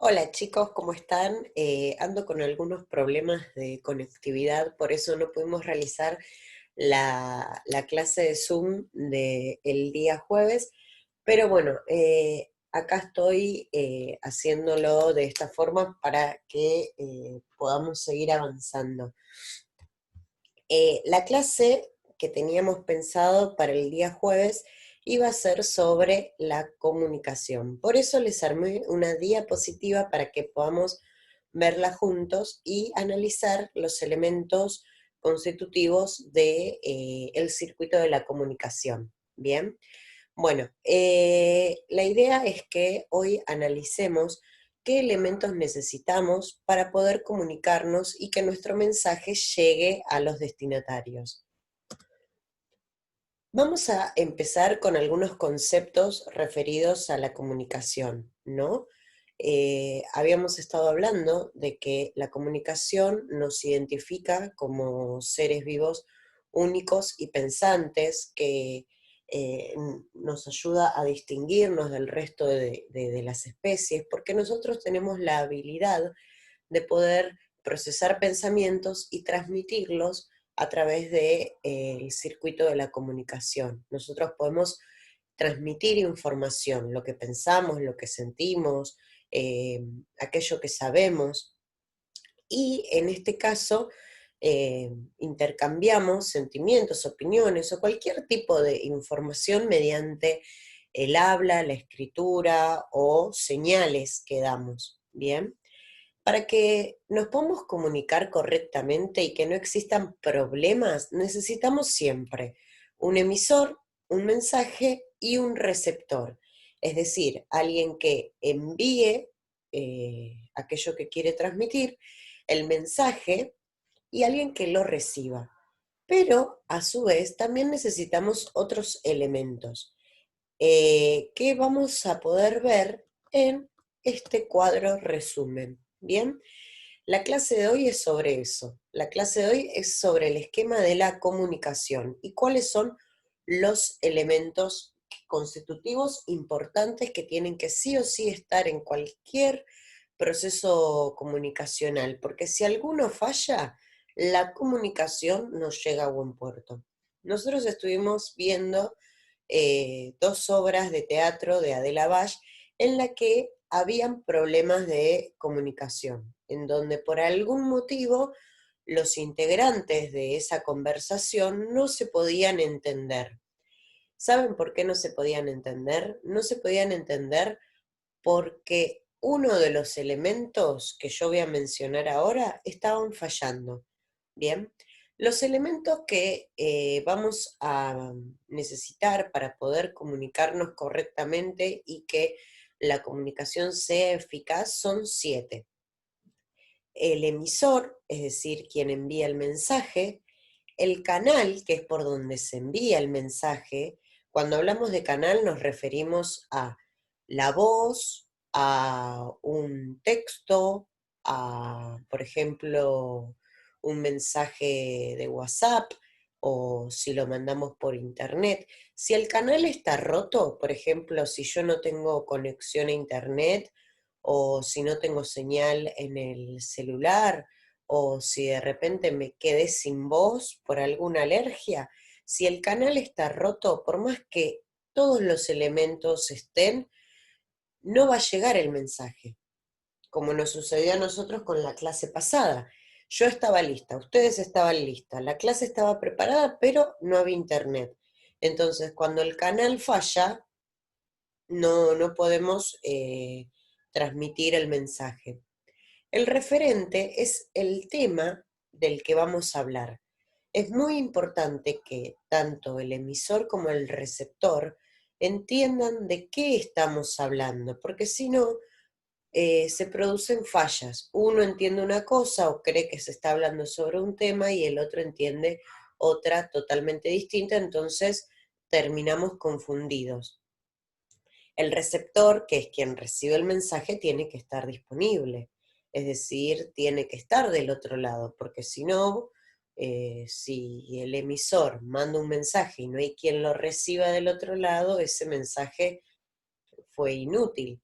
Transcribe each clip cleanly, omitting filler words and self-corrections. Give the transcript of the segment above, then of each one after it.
Hola chicos, ¿cómo están? Ando con algunos problemas de conectividad, por eso no pudimos realizar la clase de Zoom del día jueves, pero bueno, acá estoy haciéndolo de esta forma para que podamos seguir avanzando. La clase que teníamos pensado para el día jueves iba a ser sobre la comunicación. Por eso les armé una diapositiva para que podamos verla juntos y analizar los elementos constitutivos de, el circuito de la comunicación. Bien, bueno, la idea es que hoy analicemos qué elementos necesitamos para poder comunicarnos y que nuestro mensaje llegue a los destinatarios. Vamos a empezar con algunos conceptos referidos a la comunicación, ¿no? Habíamos estado hablando de que la comunicación nos identifica como seres vivos únicos y pensantes, que nos ayuda a distinguirnos del resto de las especies, porque nosotros tenemos la habilidad de poder procesar pensamientos y transmitirlos a través del circuito de la comunicación. Nosotros podemos transmitir información, lo que pensamos, lo que sentimos, eh, aquello que sabemos, y en este caso intercambiamos sentimientos, opiniones o cualquier tipo de información mediante el habla, la escritura o señales que damos. Bien. Para que nos podamos comunicar correctamente y que no existan problemas, necesitamos siempre un emisor, un mensaje y un receptor. Es decir, alguien que envíe aquello que quiere transmitir, el mensaje, y alguien que lo reciba. Pero, a su vez, también necesitamos otros elementos que vamos a poder ver en este cuadro resumen. Bien, la clase de hoy es sobre eso. La clase de hoy es sobre el esquema de la comunicación y cuáles son los elementos constitutivos importantes que tienen que sí o sí estar en cualquier proceso comunicacional, porque si alguno falla, la comunicación no llega a buen puerto. Nosotros estuvimos viendo dos obras de teatro de Adela Bash en la que habían problemas de comunicación, en donde por algún motivo los integrantes de esa conversación no se podían entender. ¿Saben por qué no se podían entender? No se podían entender porque uno de los elementos que yo voy a mencionar ahora estaban fallando. Bien, los elementos que vamos a necesitar para poder comunicarnos correctamente y que la comunicación sea eficaz son 7. El emisor, es decir, quien envía el mensaje, el canal, que es por donde se envía el mensaje. Cuando hablamos de canal nos referimos a la voz, a un texto, a, por ejemplo, un mensaje de WhatsApp o si lo mandamos por internet. Si el canal está roto, por ejemplo, si yo no tengo conexión a internet o si no tengo señal en el celular, o si de repente me quedé sin voz por alguna alergia, si el canal está roto, por más que todos los elementos estén, no va a llegar el mensaje, como nos sucedió a nosotros con la clase pasada. Yo estaba lista, ustedes estaban listas, la clase estaba preparada, pero no había internet. Entonces, cuando el canal falla, no podemos transmitir el mensaje. El referente es el tema del que vamos a hablar. Es muy importante que tanto el emisor como el receptor entiendan de qué estamos hablando, porque si no, se producen fallas. Uno entiende una cosa o cree que se está hablando sobre un tema y el otro entiende otra totalmente distinta, entonces terminamos confundidos. El receptor, que es quien recibe el mensaje, tiene que estar disponible, es decir, tiene que estar del otro lado, porque si no, si el emisor manda un mensaje y no hay quien lo reciba del otro lado, ese mensaje fue inútil.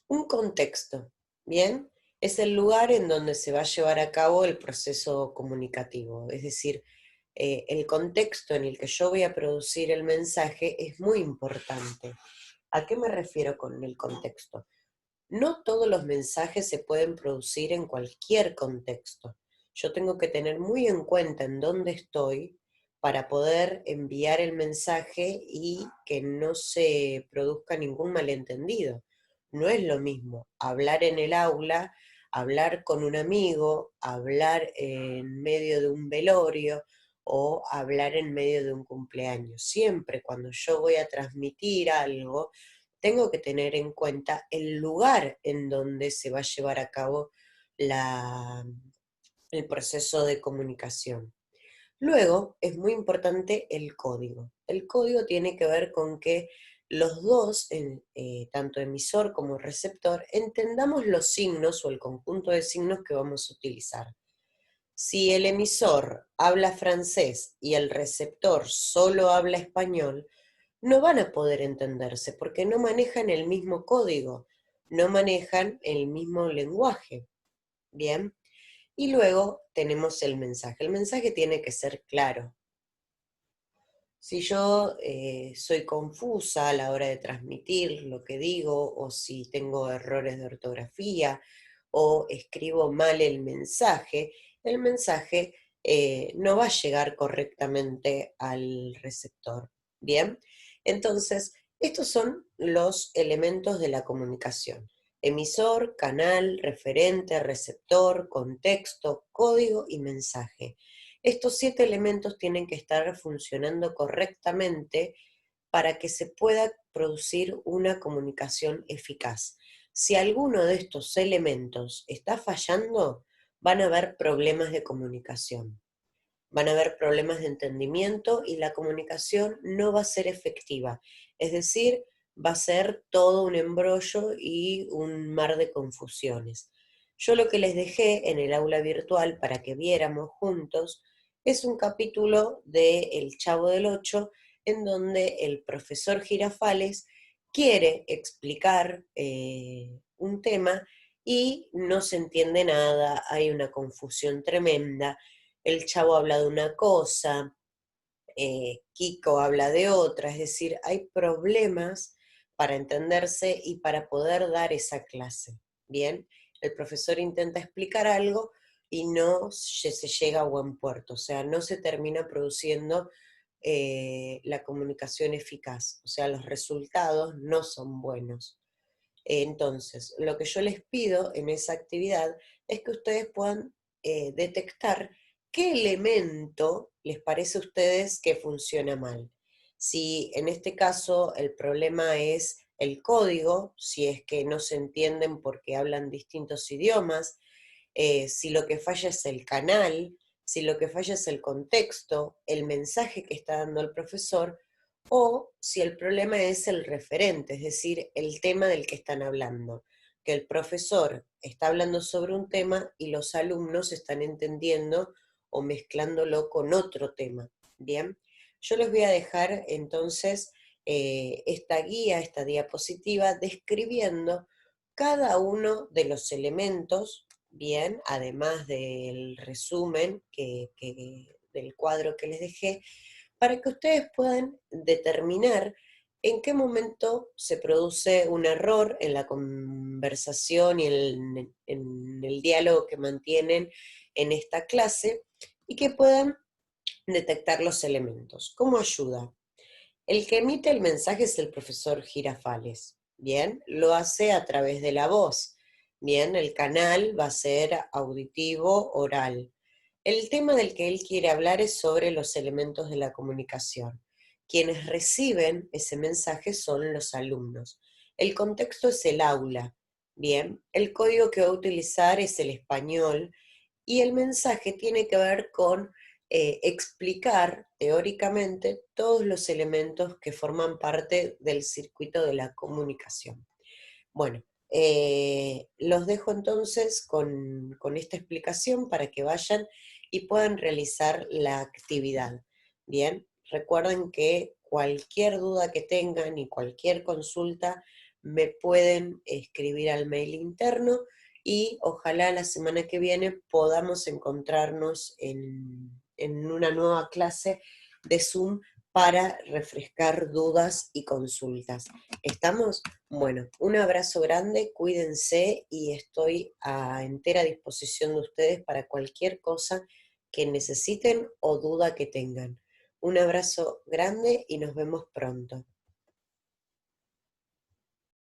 Un contexto. ¿bien? Es el lugar en donde se va a llevar a cabo el proceso comunicativo, es decir, el contexto en el que yo voy a producir el mensaje es muy importante. ¿A qué me refiero con el contexto? No todos los mensajes se pueden producir en cualquier contexto. Yo tengo que tener muy en cuenta en dónde estoy para poder enviar el mensaje y que no se produzca ningún malentendido. No es lo mismo hablar en el aula, hablar con un amigo, hablar en medio de un velorio o hablar en medio de un cumpleaños. Siempre cuando yo voy a transmitir algo, tengo que tener en cuenta el lugar en donde se va a llevar a cabo la, el proceso de comunicación. Luego es muy importante el código. El código tiene que ver con que los dos, tanto emisor como receptor, entendamos los signos o el conjunto de signos que vamos a utilizar. Si el emisor habla francés y el receptor solo habla español, no van a poder entenderse porque no manejan el mismo código, no manejan el mismo lenguaje. Bien, y luego tenemos el mensaje. El mensaje tiene que ser claro. Si yo soy confusa a la hora de transmitir lo que digo, o si tengo errores de ortografía, o escribo mal el mensaje no va a llegar correctamente al receptor. Bien, entonces, estos son los elementos de la comunicación. Emisor, canal, referente, receptor, contexto, código y mensaje. Estos 7 elementos tienen que estar funcionando correctamente para que se pueda producir una comunicación eficaz. Si alguno de estos elementos está fallando, van a haber problemas de comunicación, van a haber problemas de entendimiento y la comunicación no va a ser efectiva. Es decir, va a ser todo un embrollo y un mar de confusiones. Yo lo que les dejé en el aula virtual para que viéramos juntos es un capítulo de El Chavo del Ocho en donde el profesor Girafales quiere explicar un tema y no se entiende nada, hay una confusión tremenda, el Chavo habla de una cosa, Kiko habla de otra, es decir, hay problemas para entenderse y para poder dar esa clase. Bien, el profesor intenta explicar algo y no se llega a buen puerto, o sea, no se termina produciendo la comunicación eficaz, o sea, los resultados no son buenos. Entonces, lo que yo les pido en esa actividad es que ustedes puedan detectar qué elemento les parece a ustedes que funciona mal. Si en este caso el problema es el código, si es que no se entienden porque hablan distintos idiomas, si lo que falla es el canal, si lo que falla es el contexto, el mensaje que está dando el profesor, o si el problema es el referente, es decir, el tema del que están hablando, que el profesor está hablando sobre un tema y los alumnos están entendiendo o mezclándolo con otro tema. Bien, yo les voy a dejar entonces esta guía, esta diapositiva, describiendo cada uno de los elementos, bien, además del resumen del cuadro que les dejé, para que ustedes puedan determinar en qué momento se produce un error en la conversación y en el diálogo que mantienen en esta clase y que puedan detectar los elementos. ¿Cómo ayuda? El que emite el mensaje es el profesor Girafales, ¿bien? Lo hace a través de la voz, ¿bien? El canal va a ser auditivo, oral. El tema del que él quiere hablar es sobre los elementos de la comunicación. Quienes reciben ese mensaje son los alumnos. El contexto es el aula, ¿bien? El código que va a utilizar es el español y el mensaje tiene que ver con explicar teóricamente todos los elementos que forman parte del circuito de la comunicación. Bueno, los dejo entonces con esta explicación para que vayan y puedan realizar la actividad. Bien, recuerden que cualquier duda que tengan y cualquier consulta me pueden escribir al mail interno y ojalá la semana que viene podamos encontrarnos en una nueva clase de Zoom para refrescar dudas y consultas. ¿Estamos? Bueno, un abrazo grande, cuídense y estoy a entera disposición de ustedes para cualquier cosa que necesiten o duda que tengan. Un abrazo grande y nos vemos pronto.